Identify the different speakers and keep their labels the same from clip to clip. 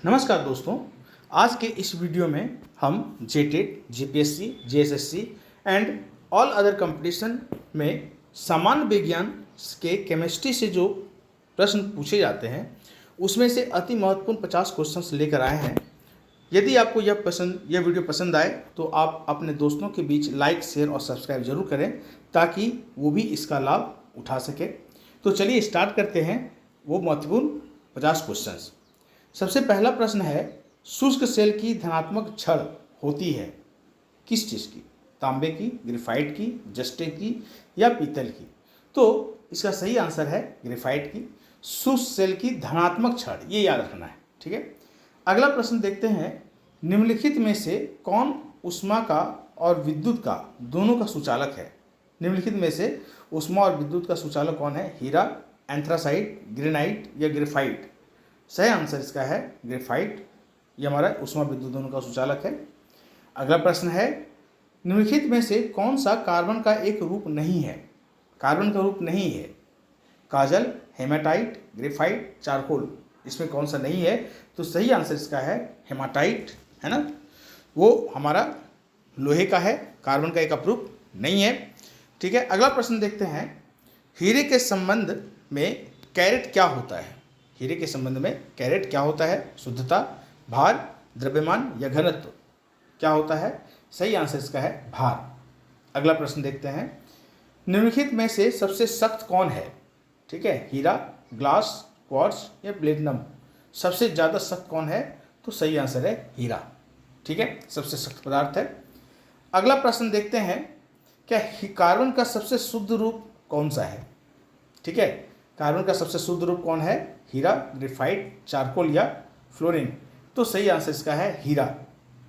Speaker 1: नमस्कार दोस्तों। आज के इस वीडियो में हम JTET, GPSC, JSSC and all other competition में सामान्य विज्ञान के केमिस्ट्री से जो प्रश्न पूछे जाते हैं उसमें से अति महत्वपूर्ण 50 क्वेश्चंस लेकर आए हैं। यदि आपको यह वीडियो पसंद आए तो आप अपने दोस्तों के बीच लाइक, शेयर और सब्सक्राइब जरूर करें ताकि वो भी इसका लाभ उठा सके। तो चलिए स्टार्ट करते हैं वो महत्वपूर्ण 50 क्वेश्चंस। सबसे पहला प्रश्न है, शुष्क सेल की धनात्मक छड़ होती है किस चीज़ की? तांबे की, ग्रेफाइट की, जस्टे की या पीतल की? तो इसका सही आंसर है ग्रेफाइट की। शुष्क सेल की धनात्मक छड़, ये याद रखना है, ठीक है। अगला प्रश्न देखते हैं, निम्नलिखित में से कौन ऊष्मा का और विद्युत का दोनों का सुचालक है? निम्नलिखित में से ऊष्मा और विद्युत का सुचालक कौन है? हीरा, एंथ्रासाइट, ग्रेनाइट या ग्रेफाइट? सही आंसर इसका है ग्रेफाइट। ये हमारा ऊष्मा विद्युत दोनों का सुचालक है। अगला प्रश्न है, निम्नलिखित में से कौन सा कार्बन का एक रूप नहीं है? कार्बन का रूप नहीं है। काजल, हेमाटाइट, ग्रेफाइट, चारकोल, इसमें कौन सा नहीं है? तो सही आंसर इसका है हेमाटाइट, है ना। वो हमारा लोहे का है, कार्बन का एक अपरूप नहीं है, ठीक है। अगला प्रश्न देखते हैं, हीरे के संबंध में कैरेट क्या होता है? हीरे के संबंध में कैरेट क्या होता है? शुद्धता, भार, द्रव्यमान या घनत्व? क्या होता है? सही आंसर इसका है भार। अगला प्रश्न देखते हैं, निम्नलिखित में से सबसे सख्त कौन है? ठीक है, हीरा, ग्लास, क्वार्ट्ज या प्लेटिनम? सबसे ज़्यादा सख्त कौन है? तो सही आंसर है हीरा, ठीक है, सबसे सख्त पदार्थ है। अगला प्रश्न देखते हैं, क्या कार्बन का सबसे शुद्ध रूप कौन सा है? ठीक है, कार्बन का सबसे शुद्ध रूप कौन है? हीरा, ग्रेफाइट, चारकोल या फ्लोरीन? तो सही आंसर इसका है हीरा।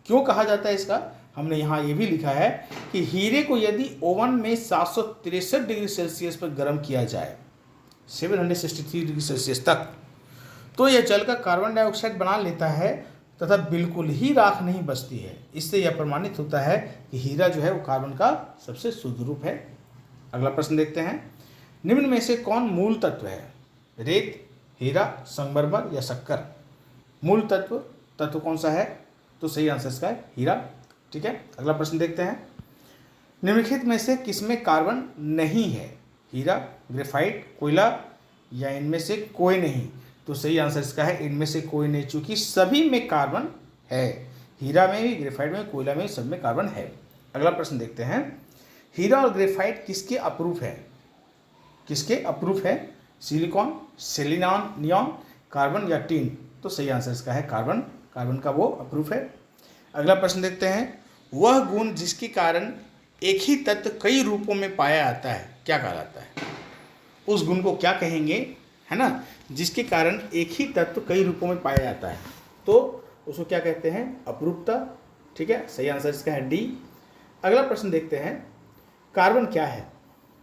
Speaker 1: क्यों कहा जाता है इसका? हमने यहाँ ये भी लिखा है कि हीरे को यदि ओवन में 763 डिग्री सेल्सियस पर गर्म किया जाए, 763 डिग्री सेल्सियस तक, तो यह जलकर कार्बन डाइऑक्साइड बना लेता है तथा बिल्कुल ही राख नहीं बचती है। इससे यह प्रमाणित होता है कि हीरा जो है वो कार्बन का सबसे शुद्ध रूप है। अगला प्रश्न देखते हैं, निम्न में से कौन मूल तत्व है? रेत, हीरा, संगमरमर या शक्कर? मूल तत्व कौन सा है? तो सही आंसर इसका है हीरा, ठीक है। अगला प्रश्न देखते हैं, निम्नलिखित में से किसमें कार्बन नहीं है? हीरा, ग्रेफाइट, कोयला या इनमें से कोई नहीं? तो सही आंसर इसका है इनमें से कोई नहीं, चूंकि सभी में कार्बन है। हीरा में भी, ग्रेफाइट में, कोयला में, सब में कार्बन है। अगला प्रश्न देखते हैं, हीरा और ग्रेफाइट किसके अपरूप है? किसके अपरूप है? सिलिकॉन, सेलिनॉन, नियॉन, कार्बन या टीन? तो सही आंसर इसका है कार्बन। कार्बन का वो अपरूप है। अगला प्रश्न देखते हैं, वह गुण जिसके कारण एक ही तत्व कई रूपों में पाया जाता है क्या कहलाता है? उस गुण को क्या कहेंगे, है ना, जिसके कारण एक ही तत्व कई रूपों में पाया जाता है, तो उसको क्या कहते हैं? अपरूपता, ठीक है। सही आंसर इसका है डी। अगला प्रश्न देखते हैं, कार्बन क्या है?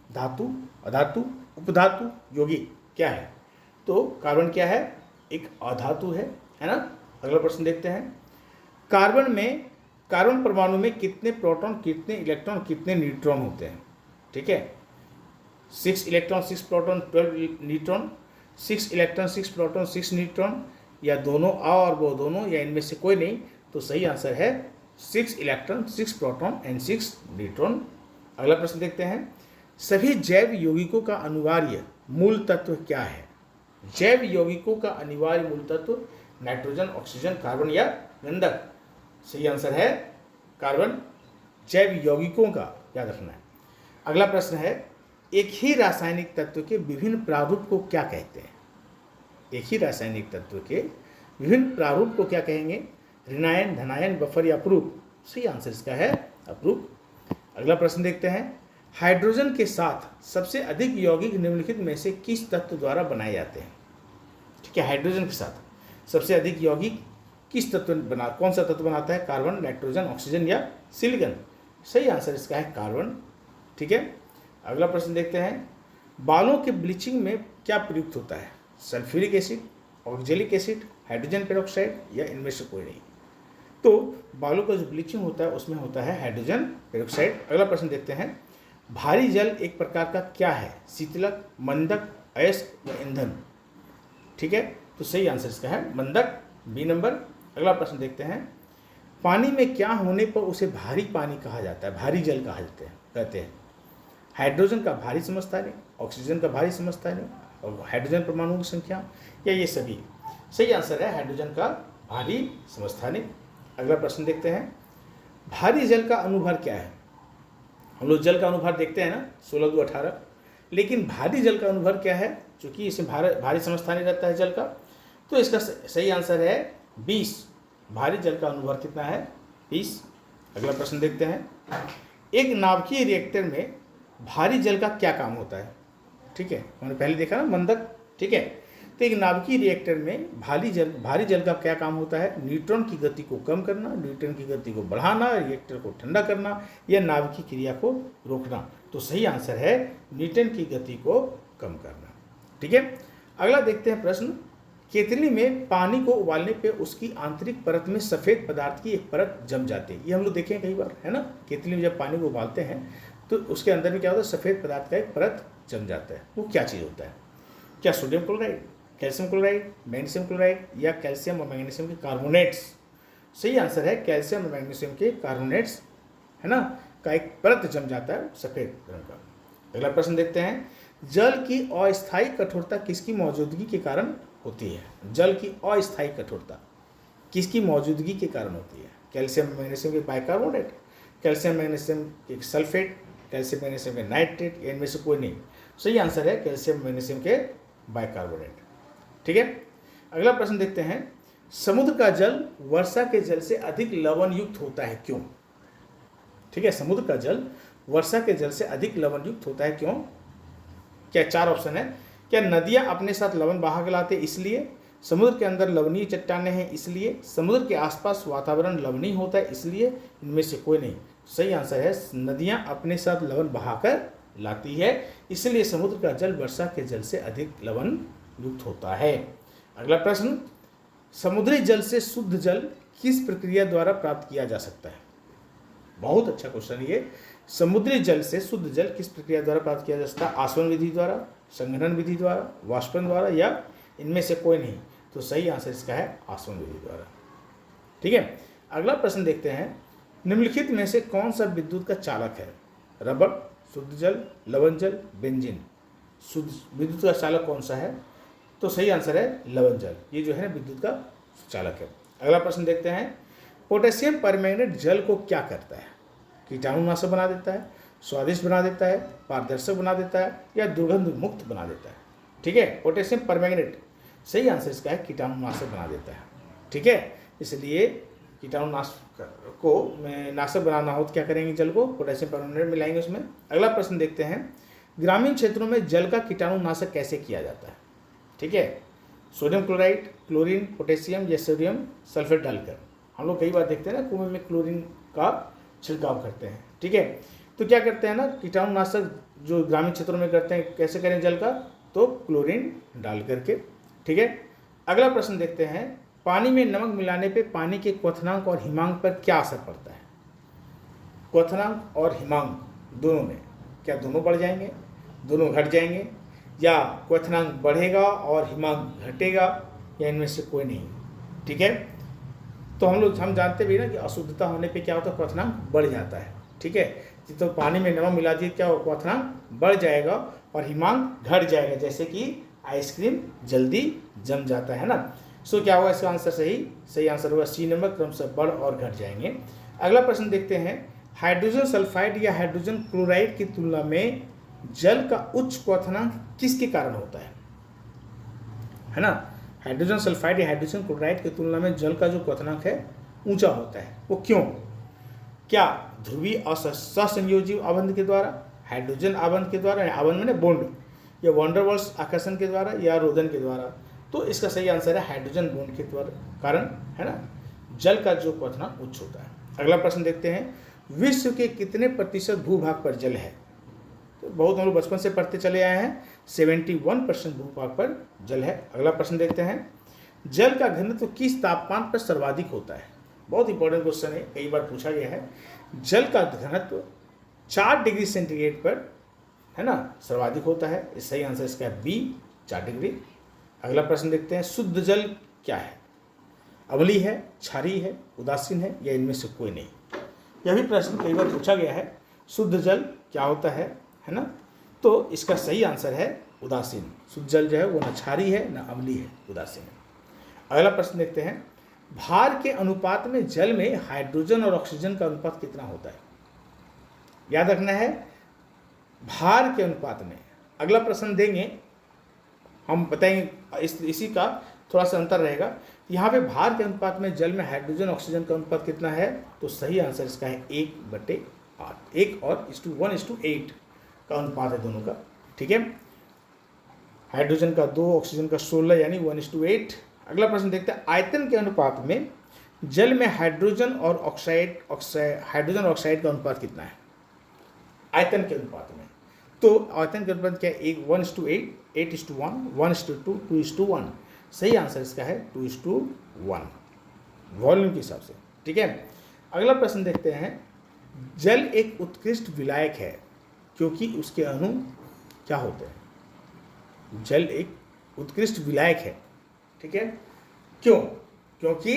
Speaker 1: धातु, अधातु, उपधातु, यौगिक क्या है? तो कार्बन क्या है? एक अधातु है ना। अगला प्रश्न देखते हैं, कार्बन परमाणु में कितने प्रोटॉन, कितने इलेक्ट्रॉन, कितने न्यूट्रॉन होते हैं? ठीक है, 6 electron 6 proton 12 neutron, 6 electron 6 proton 6 neutron, या दोनों और वो दोनों, या इनमें से कोई नहीं? तो सही आंसर है 6 इलेक्ट्रॉन 6 प्रोटॉन एंड 6 न्यूट्रॉन। अगला प्रश्न देखते हैं, सभी जैव यौगिकों का अनिवार्य मूल तत्व क्या है? जैव यौगिकों का अनिवार्य मूल तत्व नाइट्रोजन, ऑक्सीजन, कार्बन या गंधक? सही आंसर है कार्बन। जैव यौगिकों का याद रखना है। अगला प्रश्न है, एक ही रासायनिक तत्व के विभिन्न प्रारूप को क्या कहते हैं? एक ही रासायनिक तत्व के विभिन्न प्रारूप को क्या कहेंगे? ऋणायन, धनायन, बफर या अपरूप? सही आंसर इसका है अपरूप। अगला प्रश्न देखते हैं, हाइड्रोजन के साथ सबसे अधिक यौगिक निम्नलिखित में से किस तत्व द्वारा बनाए जाते हैं? ठीक है, हाइड्रोजन के साथ सबसे अधिक यौगिक कौन सा तत्व बनाता है? कार्बन, नाइट्रोजन, ऑक्सीजन या सिलिकॉन? सही आंसर इसका है कार्बन, ठीक है। अगला प्रश्न देखते हैं, बालों के ब्लीचिंग में क्या प्रयुक्त होता है? Sulphuric acid, oxalic acid, hydrogen peroxide या इनमें से कोई नहीं? तो बालों का जो ब्लीचिंग होता है उसमें होता है हाइड्रोजन पेरोक्साइड। अगला प्रश्न देखते हैं, भारी जल एक प्रकार का क्या है? शीतलक, मंदक, अयस्क या ईंधन? ठीक है, तो सही आंसर इसका है मंदक। B number. अगला प्रश्न देखते हैं, पानी में क्या होने पर उसे भारी पानी कहा जाता है, भारी जल कहा जाते हैं कहते हैं? हाइड्रोजन का भारी समस्थानिक, ऑक्सीजन का भारी समस्थानिक और हाइड्रोजन परमाणुओं की संख्या, या ये सभी? सही आंसर है हाइड्रोजन का भारी समस्थानिक। अगला प्रश्न देखते हैं, भारी जल का अनुभार क्या है? हम लोग जल का अनुभार देखते हैं ना 16×18, लेकिन भारी जल का अनुभार क्या है? क्योंकि इसमें भारी समस्थानिक रहता है जल का, तो इसका सही आंसर है 20। भारी जल का अनुभार कितना है? 20। अगला प्रश्न देखते हैं, एक नाभिकीय रिएक्टर में भारी जल का क्या काम होता है? ठीक है, हमने पहले देखा ना मंदक, ठीक है। तो एक नाभिकीय रिएक्टर में भारी जल का क्या काम होता है? न्यूट्रॉन की गति को कम करना, न्यूट्रॉन की गति को बढ़ाना, रिएक्टर को ठंडा करना या नाभिकीय क्रिया को रोकना। तो सही आंसर है न्यूट्रॉन की गति को कम करना। ठीक है, अगला देखते हैं प्रश्न, केतली में पानी को उबालने पे उसकी आंतरिक परत में सफ़ेद पदार्थ की एक परत जम जाती है। ये हम लोग देखे हैं कई बार, है ना। केतली में जब पानी को उबालते हैं तो उसके अंदर में क्या होता है? सफ़ेद पदार्थ का एक परत जम जाता है। वो क्या चीज़ होता है? क्या sodium chloride, calcium chloride, magnesium chloride या कैल्शियम और मैग्नीशियम के कार्बोनेट्स? सही आंसर है कैल्शियम और मैग्नीशियम के कार्बोनेट्स, है ना, का एक परत जम जाता है सफ़ेद रंग का। अगला प्रश्न देखते हैं, जल की अस्थायी कठोरता किसकी मौजूदगी के कारण होती है? जल की अस्थायी कठोरता किसकी मौजूदगी के कारण होती है? कैल्शियम मैग्नीशियम के बाइकार्बोनेट, कैल्शियम मैग्नीशियम के सल्फेट, कैल्शियम मैग्नीशियम के नाइट्रेट, इनमें से कोई नहीं। सही आंसर है कैल्शियम मैग्नीशियम के बाइकार्बोनेट। ठीक है, अगला प्रश्न देखते हैं, समुद्र का जल वर्षा के जल से अधिक लवण युक्त होता है, क्यों? ठीक है, समुद्र का जल वर्षा के जल से अधिक लवण युक्त होता है, क्यों? क्या 4 ऑप्शन है। क्या नदियां अपने साथ लवण बहा के लाते इसलिए, समुद्र के अंदर लवणीय चट्टानें हैं इसलिए, समुद्र के आसपास वातावरण लवणीय होता है इसलिए, इनमें से कोई नहीं। सही आंसर है नदियां अपने साथ लवण बहाकर लाती है, इसलिए समुद्र का जल वर्षा के जल से अधिक लवण युक्त होता है। अगला प्रश्न, समुद्री जल से शुद्ध जल किस प्रक्रिया द्वारा प्राप्त किया जा सकता है? बहुत अच्छा क्वेश्चन ये। समुद्री जल से शुद्ध जल किस प्रक्रिया द्वारा प्राप्त किया जा सकता है? आसवन विधि द्वारा, संघनन विधि द्वारा, वाष्पन द्वारा या इनमें से कोई नहीं। तो सही आंसर इसका है आसवन विधि द्वारा। ठीक है, अगला प्रश्न देखते हैं, निम्नलिखित में से कौन सा विद्युत का चालक है? रबड़, शुद्ध जल, लवण जल, बेंजीन। शुद्ध विद्युत का चालक कौन सा है? तो सही आंसर है लवण जल, ये जो है ना विद्युत का चालक है। अगला प्रश्न देखते हैं, पोटेशियम परमैंगनेट जल को क्या करता है? कीटाणुनाशक बना देता है, स्वादिष्ट बना देता है, पारदर्शक बना देता है या दुर्गंध मुक्त बना देता है? ठीक है, पोटेशियम परमैंगनेट सही आंसर इसका है कीटाणुनाशक बना देता है। ठीक है, इसलिए कीटाणुनाशक को नाशक बनाना हो तो क्या करेंगे? जल को पोटेशियम परमैंगनेट मिलाएंगे उसमें। अगला प्रश्न देखते हैं, ग्रामीण क्षेत्रों में जल का कीटाणुनाशक कैसे किया जाता है? ठीक है, सोडियम क्लोराइड, क्लोरीन, पोटेशियम या सोडियम सल्फेट डालकर। हम लोग कई बार देखते हैं ना कुएं में क्लोरीन का छिड़काव करते हैं। ठीक है, तो क्या करते हैं ना, कीटाणुनाशक जो ग्रामीण क्षेत्रों में करते हैं, कैसे करें जल का? तो क्लोरीन डाल करके। ठीक है, अगला प्रश्न देखते हैं, पानी में नमक मिलाने पे पानी के क्वथनांक और हिमांक पर क्या असर पड़ता है? क्वथनांक और हिमांक दोनों में, क्या दोनों बढ़ जाएंगे, दोनों घट जाएंगे, या क्वथनांक बढ़ेगा और हिमांक घटेगा, या इनमें से कोई नहीं? ठीक है, तो हम जानते भी ना कि अशुद्धता होने पे क्या होता है? क्वथनांक बढ़ जाता है। ठीक है, तो पानी में नमक मिला दिए क्या क्वथनांक बढ़ जाएगा और हिमांक घट जाएगा, जैसे कि आइसक्रीम जल्दी जम जाता है ना। सो क्या होगा इसका आंसर? सही आंसर होगा सी नंबर, क्रमशः बढ़ और घट जाएंगे। अगला प्रश्न देखते हैं, हाइड्रोजन सल्फाइड या हाइड्रोजन क्लोराइड की तुलना में जल का उच्च क्वथनांक किसके कारण होता है ना? हाइड्रोजन सल्फाइड या हाइड्रोजन क्लोराइड की तुलना में जल का जो क्वथनांक है ऊंचा होता है, वो क्यों? क्या ध्रुवीय असंयोजी आबंध के द्वारा, हाइड्रोजन आबंध के द्वारा, आबंध मैंने बॉन्ड, या वंडरवॉल्स आकर्षण के द्वारा या रोधन के द्वारा? तो इसका सही आंसर है हाइड्रोजन बॉन्ड के द्वारा कारण, है ना, जल का जो क्वथनांक उच्च होता है। अगला प्रश्न देखते हैं, विश्व के कितने प्रतिशत भूभाग पर जल है? तो बहुत हम लोग बचपन से पढ़ते चले आए हैं, 71% भूभाग पर जल है। अगला प्रश्न देखते हैं, जल का घनत्व किस तापमान पर सर्वाधिक होता है? बहुत इंपॉर्टेंट क्वेश्चन है, कई बार पूछा गया है। जल का घनत्व 4 डिग्री सेंटीग्रेड पर, है ना, सर्वाधिक होता है। इस सही आंसर इसका है बी, 4 डिग्री। अगला प्रश्न देखते हैं, शुद्ध जल क्या है? अम्लीय है, क्षारीय है, उदासीन है, या इनमें से कोई नहीं। यह भी प्रश्न कई बार पूछा गया है, शुद्ध जल क्या होता है ना? तो इसका सही आंसर है उदासीन। शुद्ध जल जो है वो न क्षारीय है न अम्लीय है, उदासीन है। अगला प्रश्न देखते हैं, भार के अनुपात में जल में हाइड्रोजन और ऑक्सीजन का अनुपात कितना होता है? याद रखना है, भार के अनुपात में। अगला प्रश्न देंगे, हम बताएंगे इसी का थोड़ा सा अंतर रहेगा। यहाँ पे भार के अनुपात में जल में हाइड्रोजन ऑक्सीजन का अनुपात कितना है? तो सही आंसर इसका है 1/8। 1 और 1:8 का अनुपात है दोनों का। ठीक है, हाइड्रोजन का 2, ऑक्सीजन का 16, यानी 1:8। अगला प्रश्न देखते हैं, आयतन के अनुपात में जल में हाइड्रोजन और ऑक्साइड का अनुपात कितना है? आयतन के अनुपात में, तो आयतन के अनुपात क्या है? 1:8, 8:1, 1:2, 2:1। सही आंसर इसका है 2:1 वॉल्यूम के हिसाब से। ठीक है, अगला प्रश्न देखते हैं, जल एक उत्कृष्ट विलायक है क्योंकि उसके अणु क्या होते हैं? जल एक उत्कृष्ट विलायक है। ठीक है, क्यों? क्योंकि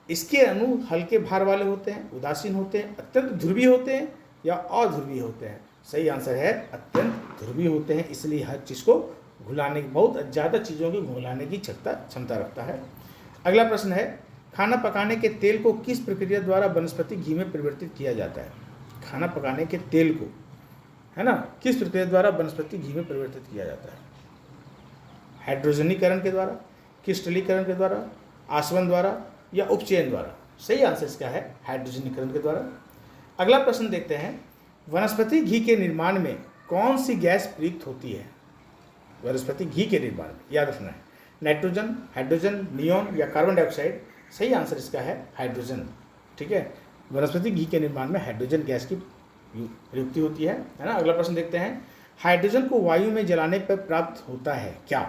Speaker 1: इसके अणु हल्के भार वाले होते हैं, उदासीन होते हैं, अत्यंत ध्रुवीय होते हैं, या अध्रुवीय होते हैं। सही आंसर है अत्यंत ध्रुवीय होते हैं, इसलिए हर चीज़ को घुलाने की, बहुत ज़्यादा चीज़ों की घुलाने की क्षमता रखता है। अगला प्रश्न है, खाना पकाने के तेल को किस प्रक्रिया द्वारा वनस्पति घी में परिवर्तित किया जाता है? खाना पकाने के तेल को, है ना, किस प्रक्रिया द्वारा वनस्पति घी में परिवर्तित किया जाता है? हाइड्रोजनीकरण के द्वारा, क्रिस्टलीकरण के द्वारा, आसवन द्वारा, या उपचयन द्वारा? सही आंसर इसका है हाइड्रोजनीकरण के द्वारा। अगला प्रश्न देखते हैं, वनस्पति घी के निर्माण में कौन सी गैस प्रयुक्त होती है? वनस्पति घी के निर्माण में याद रखना है, नाइट्रोजन, हाइड्रोजन, नियोन, या कार्बन डाइऑक्साइड? सही आंसर इसका है हाइड्रोजन। ठीक है, वनस्पति घी के निर्माण में हाइड्रोजन गैस की प्रयुक्ति होती है ना। अगला प्रश्न देखते हैं, हाइड्रोजन को वायु में जलाने पर प्राप्त होता है क्या?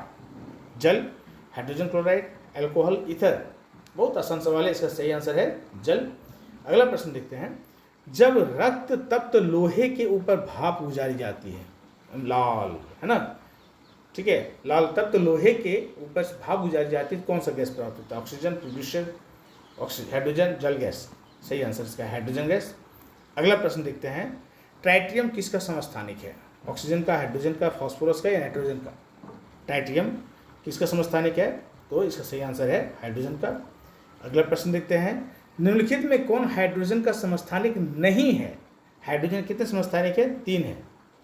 Speaker 1: जल, हाइड्रोजन क्लोराइड, अल्कोहल, ईथर? बहुत आसान सवाल है, इसका सही आंसर है जल। अगला प्रश्न देखते हैं, जब रक्त तप्त लोहे के ऊपर भाप गुजारी जाती है, लाल, है ना, ठीक है, लाल तप्त लोहे के ऊपर भाप गुजारी जाती है, कौन सा गैस प्राप्त होता है? ऑक्सीजन, प्रोड्यूसर, हाइड्रोजन, जल गैस? सही आंसर इसका है हाइड्रोजन गैस। अगला प्रश्न देखते हैं, ट्राइटियम किसका समस्थानिक है? ऑक्सीजन का, हाइड्रोजन का, फास्फोरस का, या नाइट्रोजन का? ट्राइटियम किसका समस्थानिक है? तो इसका सही आंसर है हाइड्रोजन का। अगला प्रश्न देखते हैं, निम्नलिखित में कौन हाइड्रोजन का समस्थानिक नहीं है? हाइड्रोजन कितने समस्थानिक है? 3 है।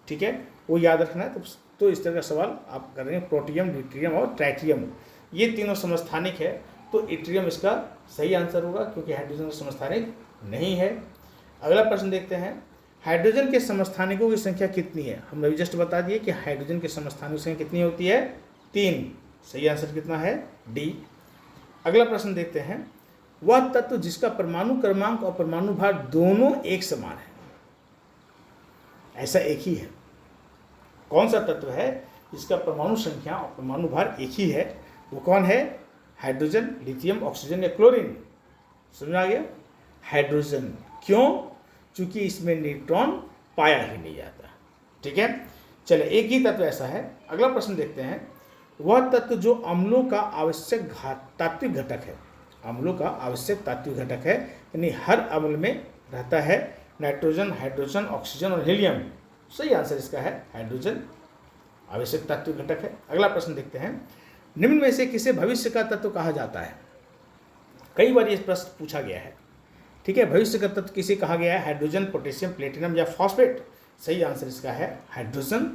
Speaker 1: ठीक है, वो याद रखना है। तो इस तरह का सवाल आप कर रहे हैं, प्रोटियम, ड्यूटेरियम और ट्राइटियम, ये तीनों समस्थानिक है, तो इट्रियम इसका सही आंसर होगा, क्योंकि हाइड्रोजन का समस्थानिक नहीं है। अगला प्रश्न देखते हैं, हाइड्रोजन के समस्थानिकों की संख्या कितनी है? हमने जस्ट बता दिए कि हाइड्रोजन के समस्थानिकों की संख्या कितनी होती है? 3। सही आंसर कितना है? डी। अगला प्रश्न देखते हैं, वह तत्व जिसका परमाणु क्रमांक और परमाणु भार दोनों एक समान है, ऐसा एक ही है, कौन सा तत्व है जिसका परमाणु संख्या और परमाणु भार एक ही है? वो कौन है? हाइड्रोजन, लिथियम, ऑक्सीजन, या क्लोरीन? समझ आ गया? हाइड्रोजन। क्यों? क्योंकि इसमें न्यूट्रॉन पाया ही नहीं जाता। ठीक है, चले, एक ही तत्व ऐसा है। अगला प्रश्न देखते हैं, वह तत्व जो अम्लों का आवश्यक तात्विक घटक है, अम्लों का आवश्यक तात्विक घटक है, यानी हर अम्ल में रहता है, नाइट्रोजन, हाइड्रोजन, ऑक्सीजन और हीलियम? सही आंसर इसका है हाइड्रोजन आवश्यक तात्विक घटक है। अगला प्रश्न देखते हैं, निम्न में से किसे भविष्य का तत्व कहा जाता है? कई बार ये प्रश्न पूछा गया है। ठीक है, भविष्य का तत्व किसे कहा गया है? हाइड्रोजन, पोटेशियम, प्लेटिनम, या फॉस्फेट? सही आंसर इसका है हाइड्रोजन।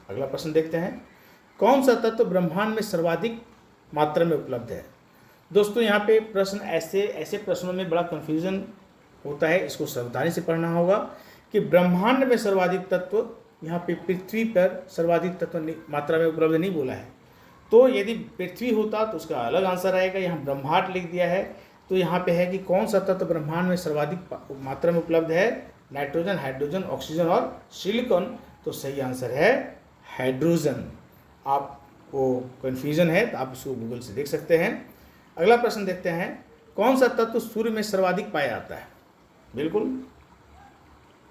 Speaker 1: अगला प्रश्न देखते हैं, कौन सा तत्व ब्रह्मांड में सर्वाधिक मात्रा में उपलब्ध है? दोस्तों, यहाँ पे प्रश्न ऐसे प्रश्नों में बड़ा कन्फ्यूजन होता है, इसको सावधानी से पढ़ना होगा कि ब्रह्मांड में सर्वाधिक तत्व, यहाँ पे पृथ्वी पर सर्वाधिक तत्व मात्रा में उपलब्ध नहीं बोला है। तो यदि पृथ्वी होता तो उसका अलग आंसर आएगा, यहाँ ब्रह्मांड लिख दिया है, तो यहाँ पे है कि कौन सा तत्व ब्रह्मांड में सर्वाधिक मात्रा में उपलब्ध है? नाइट्रोजन, हाइड्रोजन, ऑक्सीजन और सिलिकॉन? तो सही आंसर है हाइड्रोजन। आपको कन्फ्यूजन है तो आप इसको गूगल से देख सकते हैं। अगला प्रश्न देखते हैं, कौन सा तत्व सूर्य में सर्वाधिक पाया जाता है? बिल्कुल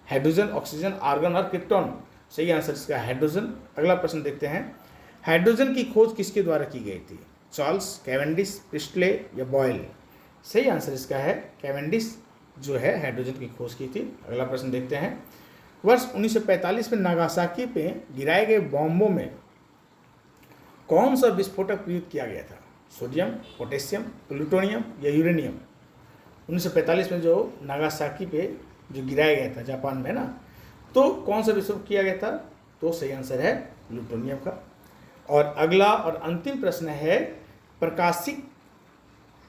Speaker 1: हाइड्रोजन, ऑक्सीजन, आर्गन और क्रिप्टॉन? सही आंसर इसका हाइड्रोजन। अगला प्रश्न देखते हैं, हाइड्रोजन की खोज किसके द्वारा की गई थी? चार्ल्स, कैवेंडिश, प्रिस्टले, या बॉयल? सही आंसर इसका है कैवेंडिश जो है हाइड्रोजन की खोज की थी। अगला प्रश्न देखते हैं। वर्ष 1945 में नागासाकी पे गिराए गए बॉम्बों में कौन सा विस्फोटक प्रयुक्त किया गया था? सोडियम, पोटेशियम, प्लूटोनियम या यूरेनियम? 1945 में जो नागासाकी पे जो गिराया गया था जापान में ना, तो कौन सा विस्फोट किया गया था? तो सही आंसर है प्लूटोनियम का। और अगला और अंतिम प्रश्न है, प्रकाशिक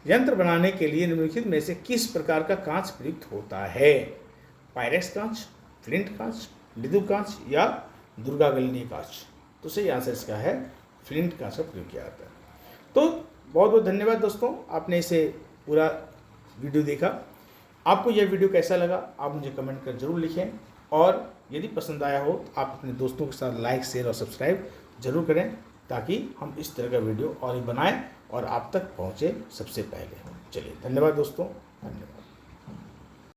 Speaker 1: यंत्र बनाने के लिए निम्नलिखित में से किस प्रकार का कांच प्रयुक्त होता है? पायरेक्स कांच, फ्लिंट कांच, मृदु कांच या दुर्गागलनीय कांच? तो सही आंसर इसका है फ्लिंट कांच का प्रयोग किया जाता है। तो बहुत बहुत धन्यवाद दोस्तों, आपने इसे पूरा वीडियो देखा। आपको यह वीडियो कैसा लगा आप मुझे कमेंट कर जरूर लिखें, और यदि पसंद आया हो तो आप अपने दोस्तों के साथ लाइक, शेयर और सब्सक्राइब जरूर करें, ताकि हम इस तरह का वीडियो और ही बनाएं और आप तक पहुंचे सबसे पहले। चलिए धन्यवाद दोस्तों, धन्यवाद।